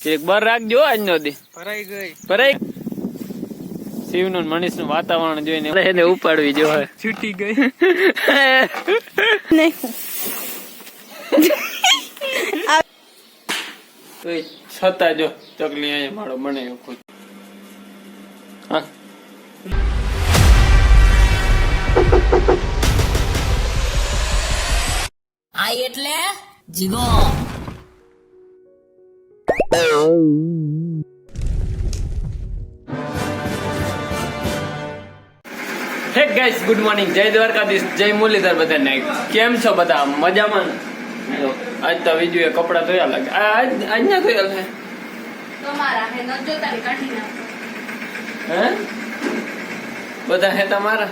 એક બાર રાખજો આજ નો દી ભરાઈ શિવ નું મનીષ નું વાતાવરણ જોઈને એને ઉપાડવી જો છૂટી ગઈ છતાં જો ચકલી અહીંયા મારો બને ખુદ હા આ એટલે જીગો હે ગાઈસ ગુડ મોર્નિંગ જય દ્વારકાધીશ જય મુરલીધર બધાને કેમ છો બધા મજામાં આજ તો વિજુ એ કપડા ધોયા લાગે આજ ના ધોયા લાગે તમારા હે ન જોતા કાઢી નાખો હે બધા હે તમારા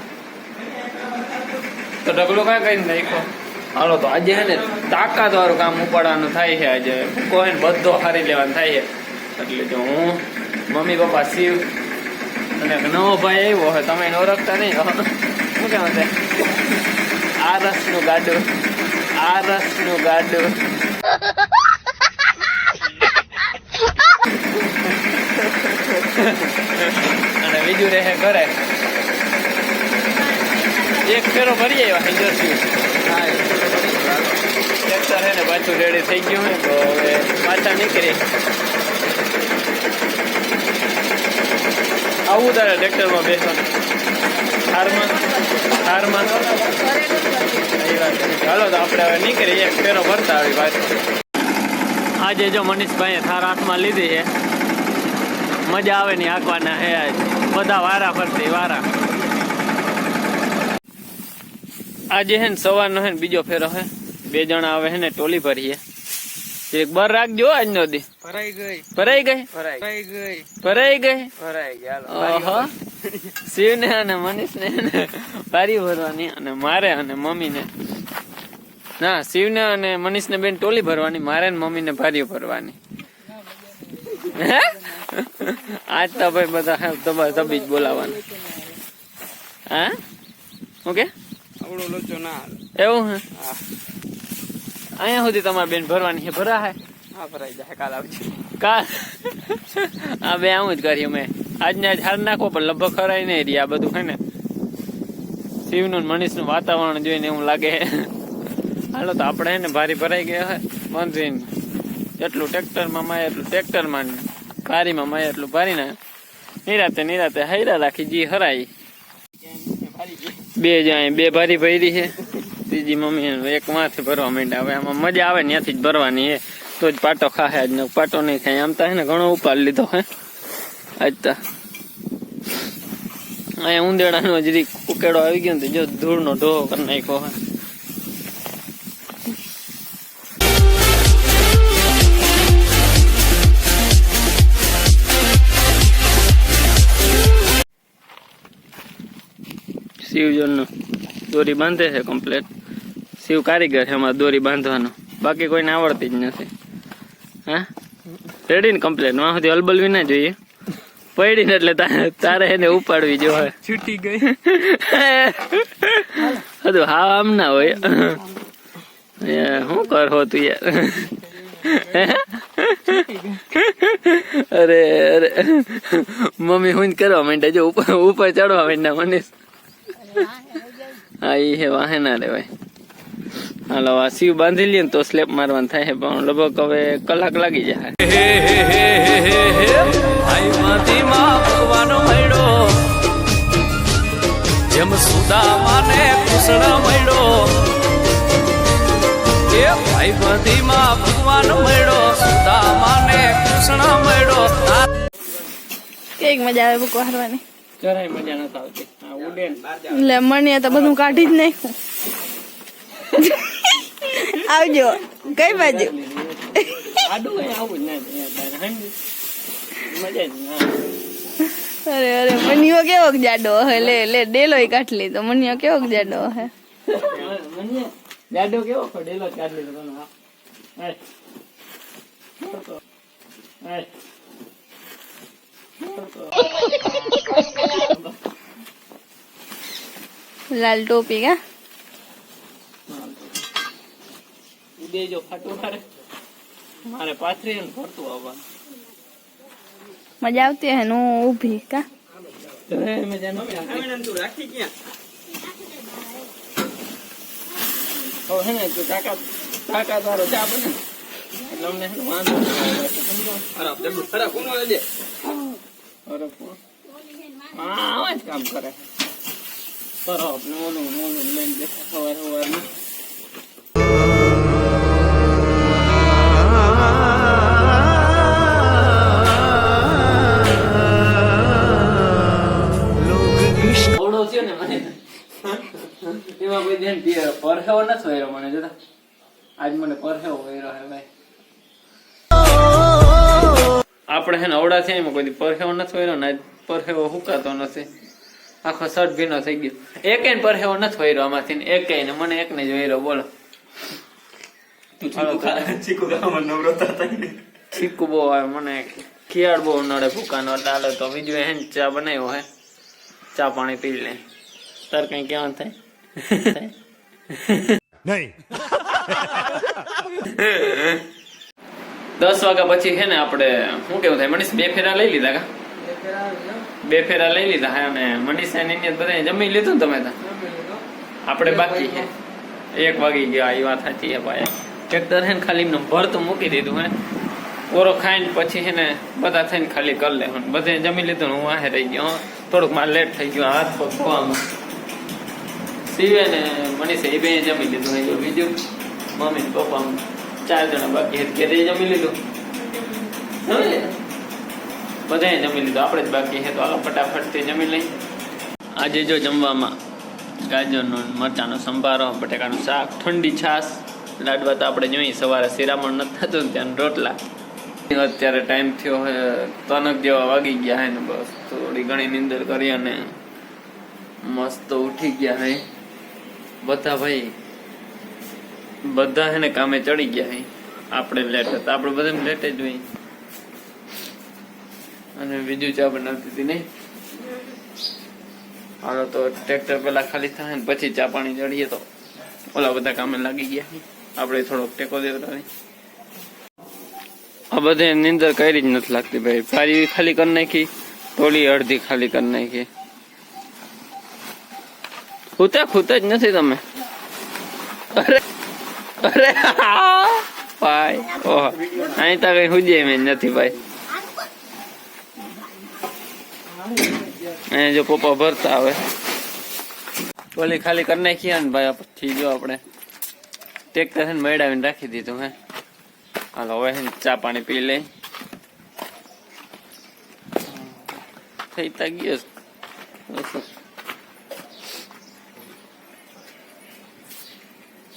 તો ઢગલો કાંઈ કઈ નાખો હાલો તો આજે હે ને તાકાત વાળું કામ ઉપાડવાનું થાય છે આજે કોઈ બધો હારી લેવાનું થાય છે એટલે જો હું મમ્મી પપ્પા શિવ અને નવો ભાઈ આવ્યો હોય તમે ઓળખતા નહીં શું કેમ છે આ રસનું ગાડું અને બીજું રહે ઘરે એક ફેરો ભરી આવ્યા ઇન્ડસ્ટ્રી ટ્રેક્ટર હે ને પાછું રેડી થઈ ગયું હોય તો હવે પાછા નીકળી આવું તારે ટ્રેક્ટરમાં બેસવાનું હારમાં ચાલો તો આપણે હવે નીકળી એક ફેરો ભરતા આવી પાછો આજે જો મનીષભાઈએ થાર હાથમાં લીધી છે મજા આવે નહીં હાંકવાના હે બધા વારા ફરતી વારા આજે હે ને સવારનો હે ને બીજો ફેરો હે બે જણા આવે હે ને ટોલી ભરીએ એક બાર રાખજો આજ નો દી ભરાઈ ગઈ શિવ ને અને મનીષ ને બારી ભરવાની અને મારે અને મમ્મી ને ના શિવ ને અને મનીષ ને બેન ટોલી ભરવાની મારે ને મમ્મી ને ભારીઓ ભરવાની હે આજ તો ભાઈ બધા તબી જ બોલાવાના હા ઓકે એવું હે અહીંયા સુધી તમારે બેન ભરવાની છે ભરા હે ભરાઈ જાય કાલ આવજો કાલ હા બે આવું જ કરીએ મેં આજને આજ હાર નાખો પણ લગભગ ખરાય નહીં રહી આ બધું હે ને શિવનું મનીષ નું વાતાવરણ જોઈને એવું લાગે હાલો તો આપણે હે ને ભારી ભરાઈ ગયા હે બંધ જેટલું ટ્રેક્ટરમાં માય એટલું ટ્રેક્ટરમાં ભારીમાં માય એટલું ભારી ના નિરાતે હૈરા રાખી જી હરાઈ બે જાય બે ભારી ભરી છે ત્રીજી મમ્મી એક માથે ભરવા માંડ્યા હવે આમાં મજા આવે ને ત્યાંથી જ ભરવાની હે તો જ પાટો ખાહે આજ પાટો નહીં ખાય આમ તો હે ને ઘણો ઉપાડ લીધો હે આજ તો અહીંયા ઉંદેડાનો જરી ઉકેડો આવી ગયો ને જો ધૂળનો ઢોહો કરી નાખ્યો હે શિવજનનો દોરી બાંધે છે કમ્પ્લેટ શિવ કારીગર છે એમાં દોરી બાંધવાનો બાકી કોઈને આવડતી જ નથી હા રેડી ને કમ્પ્લેટ માં સુધી હલબલવી ના જોઈએ પડી ને એટલે તારે એને ઉપાડવી જો છૂટી ગઈ હજુ હા આમ ના હોય શું કરો તું યાર અરે મમ્મી હું કરવા માંડ્યા જો ઉપર ચડવા માંડ્યા મનીષ હા એ હે વાહે ના રે ભાઈ હાલો આ શિવ બાંધી લઈએ ને તો સ્લેપ મારવાનું થાય પણ લગભગ હવે કલાક લાગી જાય જેમ સુદામાને કૃષ્ણ મળ્યો એ ભાઈ બંધીમાં ભગવાન મળ્યો સુદામાને કૃષ્ણ મળ્યો કેક મજા આવે બુકો હારવાની જરાય મજા નથી આવતી ઉડે એટલે મને તો બધું કાઢી જ નાખ્યું આવજો કઈ બાજુ અરે અરે મનિયો કેવો જાડો હે લે ડેલો કાઢ લીધો મનિયો કેવો જાડો હે જાડો કેવો ડેલો કાઢ લીધો લાલ ટોપી કા દેજો ફાટું મારે પાથરી ફરતું આવવાનું મજા આવતી હે હું ઊભી કા મજા રાખી ક્યાં હે ને તું કાકા તારો ચા બને એટલે અમને વાંધો ખરાબ કોનો લેજે હા જ કામ કરે સરફ ને ઓલું લઈને બેઠા સવારમાં ઓળો છે ને મને એમાં કોઈ દેન પરહેવો નથી હોયરો મને જોતા આજ મને પરહેવો હોયરો હે ભાઈ આપણે હે ને અવડા છે એમાં કોઈ પરહેવો નથી હોયરો ને આજ પરહેવો હુકાતો નથી આખો શર્ટ ભીનો થઈ ગયો એકે ને પરહેવો નથી હોયરો આમાંથી ને એકે ને મને એકને જ હોયરો બોલો ચીકુ બહુ આવે મને ખિયાળ બહુ નડે ભૂકાનો ડાલે તો બીજું હે ચા બનાવ્યો હે ચા પાણી પી લે તાર કઈ કેવાનું થાય નહીં 10 વાગ્યા પછી છે ને આપણે શું કેવું થાય મનીષ 2 ફેરા લઈ લીધા કા 2 ફેરા લઈ લીધા હા અને મનીષ એની બધા જમી લીધું ને તમે આપણે બાકી છે 1 વાગી ગયા એ વાત સાચી છે ભાઈ ટ્રેક્ટર હે ને ખાલી એમને ભરતું મૂકી દીધું હે કોરો ખાઈને પછી છે ને બધા થઈને ખાલી કરી લે બધે જમી લીધું હું વાહે રહી ગયો થોડુંક મારે લેટ થઈ ગયું હાથ પગ ધોવામાં શિવે ને મનીષે એ બે જમી લીધું બીજું મમ્મી ને પપ્પા 4 જણા બાકી ઘેરે જમી લીધું બધા જમી લીધું આપણે જ બાકી છે તો હાલો ફટાફટથી જમી લઈ આજે જો જમવામાં ગાજરનો મરચાંનો સંભારો બટેકાનું શાક ઠંડી છાશ લાડવા તો આપણે જોઈએ સવારે શિરામણ નથી થતું ને ત્યાં રોટલા અત્યારે ટાઈમ થયો હે 3 જેવા વાગી ગયા હે ને બસ થોડી ઘણી નીંદર કરી અને મસ્ત ઉઠી ગયા હે બધા હે ને કામે ચડી ગયા હે આપણે લેટ હતા આપણે બધા લેટ જ હોય અને બીજું ચા બનાવતી હતી નહીં હાલો તો ટ્રેક્ટર પેલા ખાલી થાય ને પછી ચા પાણી ચડીએ તો ઓલા બધા કામે લાગી ગયા આપણે થોડોક ટેકો દેવડાવી આ બધે નીંદર કરી જ નથી લાગતી ભાઈ ફારી ખાલી કરી નાખી ટોલી અડધી ખાલી કરી નાખી ખૂતા જ નથી તમે અરે અરે ભાઈ ઓહ અહીં તો કઈ હુજે એમ નથી ભાઈ અહીંયા જો પપ્પા ભરતા આવે ટોલી ખાલી કરી નાખી ને ભાઈ પછી જો આપણે ટ્રેક્ટર છે ને મેળાવીને રાખી દીધું હે હાલો હવે ચા પાણી પી લે થઈ તા ગયો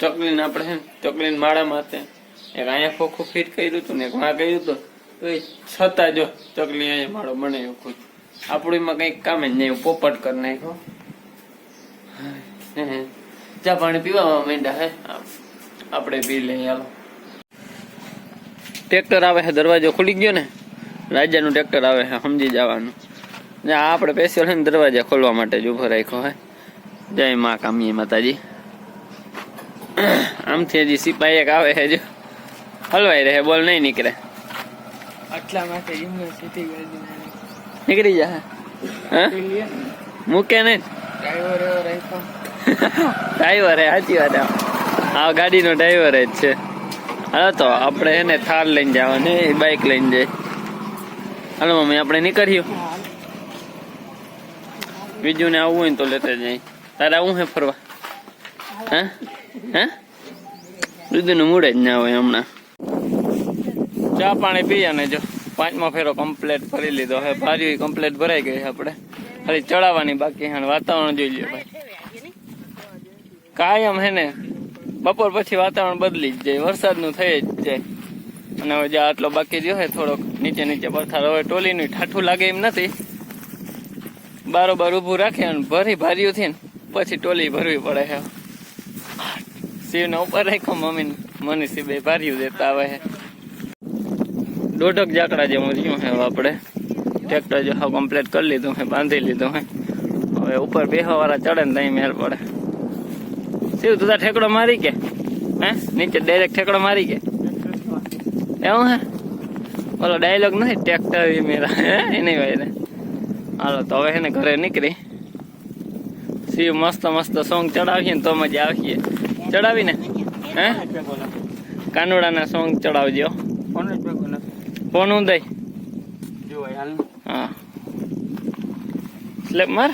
ચોકલીને આપણે છે ચોકલીને માળા માથે એક અહીંયા ખોખું ફિટ કર્યું હતું ને એક માં કર્યું હતું તો એ છતાં જો ચોકલી અહીંયા માળો બનાવ્યો ખુદ આપણું એમાં કઈક કામ જ નહીં પોપટ કરી નાખ્યો ચા પાણી પીવામાં માંડ્યા હે આપણે પી લઈએ હાલો ટ્રેક્ટર આવે છે દરવાજો ખુલી ગયો ને રાજાનું ટ્રેક્ટર આવે છે સમજી જવાનું ને આપણે સ્પેશિયલ છે ને દરવાજા ખોલવા માટે જ ઉભો રાખ્યો હે જય મા કામી માતાજી આમથી હજી સિપાહી એક આવે છે જો હલવાઈ રહે બોલ નહીં નીકળે આટલા માટે યુનિવર્સિટી નીકળી જા હા મૂકે નહીં ડ્રાઈવર હે સાચી વાત આ ગાડીનો ડ્રાઈવર જ છે હાલો તો આપણે એને થાર લઈને જવાની બાઇક લઈને જાય હાલો મમ્મી આપણે નીકળ્યું બીજું ને આવવું હોય તો લેતા જાય તારે આવું હે ફરવા હે હે બીજું નું મૂડે જ ના હોય હમણાં ચા પાણી પી અને જો 5મો ફેરો કમ્પ્લેટ ભરી લીધો હવે ભારી કમ્પ્લેટ ભરાઈ ગઈ આપણે ખાલી ચડાવવાની બાકી છે વાતાવરણ જોઈ લ્યો ભાઈ કાયમ હે ને બપોર પછી વાતાવરણ બદલી જ જાય વરસાદનું થઈ જ જાય અને હવે જ્યાં આટલો બાકી રહ્યો હોય થોડોક નીચે પથ્થર હવે ટોલીનું ઠાઠું લાગે એમ નથી બારોબાર ઊભું રાખે અને ભાર્યું થી ને પછી ટોલી ભરવી પડે છે શિવને ઉપર રાખ્યો મમ્મી મનીષી બે ભાર્યું દેતા આવે છે 1.5 જાકડા જેવું રહ્યું છે આપણે ટ્રેક્ટર જો હા કમ્પ્લીટ કરી લીધું છે બાંધી લીધું છે હવે ઉપર બેહવા વાળા ચડે ને ત્યાં મેળ પડે શિવ તું ઠેકડો મારી કે હે નીચે ડાયરેક્ટ ઠેકડો મારી કે એવું હે ઓલો ડાયલોગ નથી ટ્રેક્ટર મેરા એની વાયરે. હાલો તો હવે એને ઘરે નીકળી. શિવ મસ્ત મસ્ત સોંગ ચડાવીએ ને તો મજા આવીએ. ચડાવીને હે કાનુડાના સોંગ ચડાવજો. ફોન હું દઈ હા સ્લેપ માર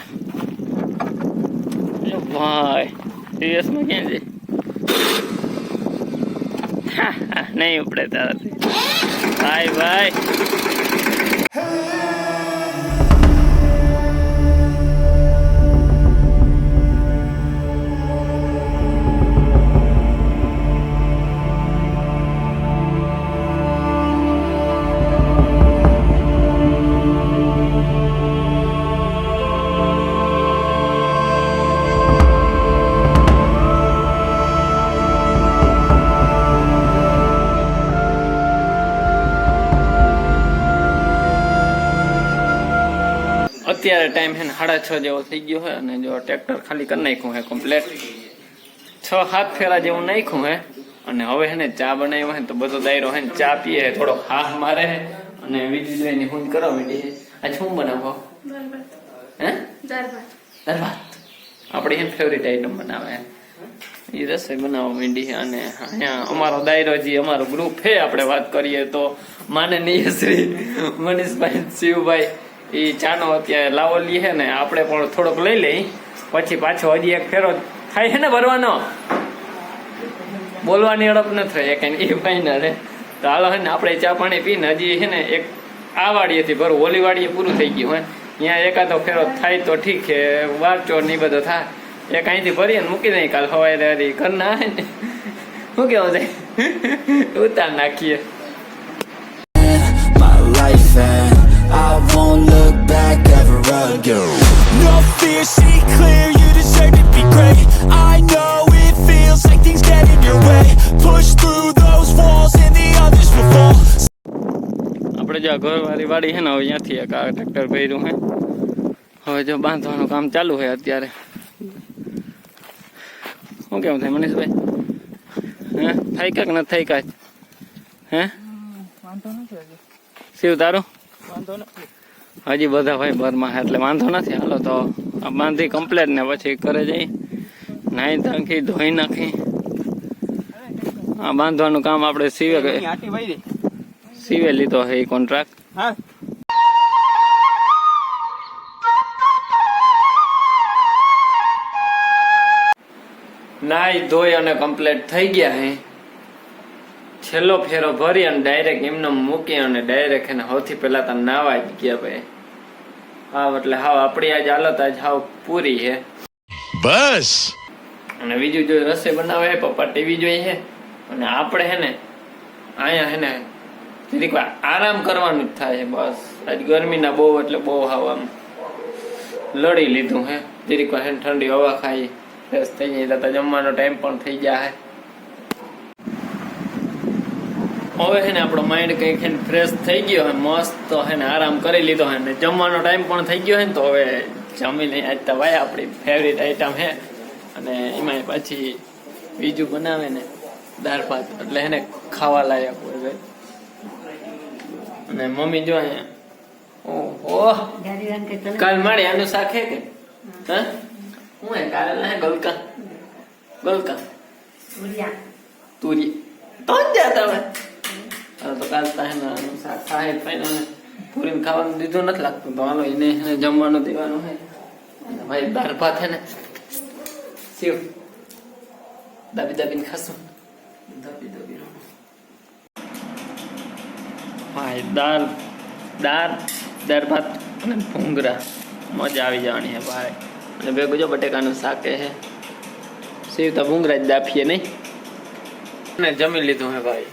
ભાઈ સીરિયસમાં ક્યાં છે નહીં ઉપડે તારાથી ભાઈ ભાઈ. અત્યારે ટાઈમ છે ને 6:30 જેવો થઈ ગયો હોય અને જો ટ્રેક્ટર ખાલી કરી નાખ્યું હે કમ્પ્લેટ 6-7 ફેરા જેવું નાખ્યું હે અને હવે હે ને ચા બનાવ્યો હે તો બધો દાયરો હે ને ચા પીએ હે થોડો હાફ મારે હે અને બીજી જોઈને હું કરવા માંડી હે. આ શું બનાવો હે દાળ ભાત આપણી એમ ફેવરિટ આઈટમ બનાવે હે એ રસોઈ બનાવવા માંડી છે. અને અહીંયા અમારો દાયરો જે અમારો ગ્રુપ છે આપણે વાત કરીએ તો માનનીય શ્રી મનીષભાઈ શિવભાઈ એ ચાનો અત્યારે લાવો લી છે ને આપણે પણ થોડોક લઈ લઈ પછી પાછો હજી એક ફેરો થાય છે ને ભરવાનો બોલવાની અડપ ન થાય કઈ એ ફાઈનલ હે. તો હાલો છે ને આપણે ચા પાણી પીને હજી છે ને એક આ વાડીએથી ભરવું ઓલી વાડીએ પૂરું થઈ ગયું હે ત્યાં એકાદો ફેરો થાય તો ઠીક છે વાર ચોર ને બધો થાય એક અહીંથી ભરીએ ને મૂકી દઈએ કાલ સવારે ઘરના હે ને શું કેવું થાય ઉતાર નાખીએ. I won't look back ever again. No fear, see clear, you deserve to be great. I know it feels like things get in your way. Push through those walls and the others will fall. આપણે જો ઘરવાળી વાડી છે ને હવે અહીંયાથી એક આ ટ્રેક્ટર ભર્યું હે હવે જો બાંધવાનું કામ ચાલુ છે અત્યારે. શું કેવું થાય મનીષભાઈ હે થાય કાંક ન થાય કાંક હે શિવ તારું હજી બધા ભાઈ બરમાં એટલે વાંધો નથી. હાલો તો આ બાંધી કમ્પ્લેટ ને પછી ઘરે જઈ નાહી નાખી ધોઈ નાખી. આ બાંધવાનું કામ આપણે સીવે લીધો છે એ કોન્ટ્રાક્ટ. નાહી ધોઈ અને કમ્પ્લેટ થઈ ગયા હે. છેલ્લો ફેરો ભરી અને ડાયરેક્ટ એમને મૂકી અને ડાયરેક્ટ એને સૌથી પહેલા તો નાવા જ ગયા ભાઈ. હાવ એટલે હાવ આપણી આજ હાલત આજ હાવ પૂરી છે બસ. અને બીજું જો રસોઈ બનાવે પપ્પા ટીવી જોઈએ છે અને આપણે હે ને અહીંયા હે ને જરીક આરામ કરવાનું જ થાય છે બસ. આજ ગરમીના બહુ એટલે બહુ હાવ આમ લડી લીધું હે. જરીક હે ઠંડી હવા ખાઈ ફ્રેશ થઈ જાય તો જમવાનો ટાઈમ પણ થઈ જાય. હવે છે ને આપણો માઇન્ડ કંઈક છે ને ફ્રેશ થઈ ગયો હે મસ્ત હે ને આરામ કરી લીધો હે ને જમવાનો ટાઈમ પણ થઈ ગયો હે ને તો હવે જમી લઈ. આજ તો ભાઈ આપણી ફેવરિટ આઈટમ હે અને એમાં પછી બીજું બનાવે ને દાળ ભાત એટલે એને ખાવા લાયક હોય ભાઈ. અને મમ્મી જો અહીંયા ઓહો કાલ મારે આનું શાક હે કે હા હું હે કાલે ના ગલકા તુરી તો જ જાતા હવે તો કાલ તાહેનું શાક ખાય ફાઈન પૂરીને ખાવાનું દીધું નથી લાગતું તો હાલો એને જમવાનું દેવાનું હે. ભાઈ દાળ ભાત હે ને શિવ દાબી દાબીને ખાશું દાબી ભાઈ દાળ ભાત અને ભૂંગરા મજા આવી જવાની હે ભાઈ. અને ભેગું જો બટેકાનું શાક હે. શિવ તો ભૂંગરા જ દાફીએ નહીં ને જમી લીધું હે ભાઈ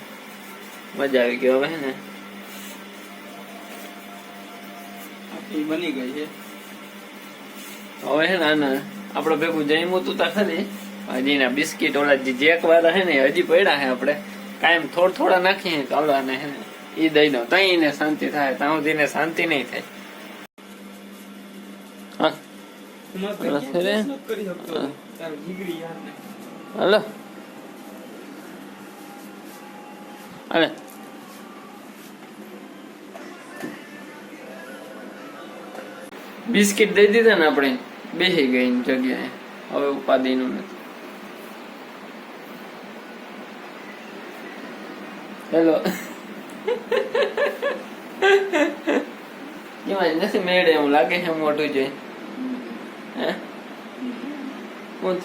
મજા આવી ગઈ. હવે ને બની ગઈ છે હવે હે ને આને આપણે ભેગું જઈમું તું તા ખરી હજી ના બિસ્કીટ ઓલા જેક વાળા હે ને હજી પડ્યા હે આપણે કાયમ થોડા નાખીએ ચાલો આને હે ને ઈ દઈ દો તઈ ને શાંતિ થાય ત્યાં સુધી ને શાંતિ નહીં થાય. હા હાલો બિસ્કિટ દઈ દીધા ને આપણે બેસી ગઈ જગ્યાએ, હવે ઉપાધિનું નથી. હેલો એમાં નથી મેળે એવું લાગે છે મોટું જોઈ. હે શું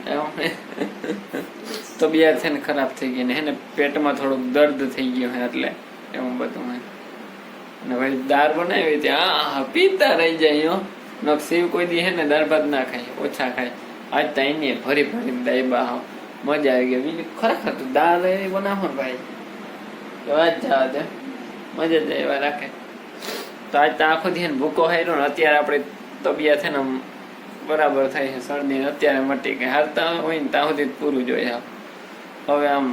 થયું? તબિયત છે ને ખરાબ થઈ ગઈ ને એને પેટમાં થોડુંક દર્દ થઈ ગયું છે એટલે એવું બધું હોય. અને ભાઈ દાળ બનાવી ત્યાં પીતા રહી જાય. શિવ કોઈ દી હે ને દાળ ભાત ના ખાય, ઓછા ખાય. આજ તો એને ભરી ભરી દાયબા મજા આવી ગઈ. બીજું ખરેખર તો દાળ એ બનાવો ને ભાઈ વાત જવા દે, મજા જ એવા રાખે. તો આજ તો આખો દી ભૂકો હાર્યો ને અત્યારે આપણી તબિયત છે ને બરાબર થાય છે. શરદી અત્યારે મટી ગઈ, હારતા હોય ને ત્યાં સુધી પૂરું જોઈએ. હવે આમ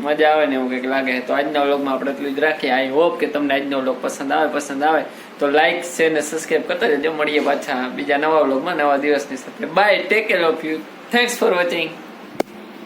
મજા આવે ને એવું કંઈક લાગે. તો આજના વ્લોગમાં આપણે એટલું જ રાખીએ. આઈ હોપ કે તમને આજનો વ્લોગ પસંદ આવે તો લાઈક શેર ને સબસ્ક્રાઈબ કરતા રહેજો. મળીએ પાછા બીજા નવા વ્લોગમાં નવા દિવસની સાથે. Bye, take care of you, thanks for watching.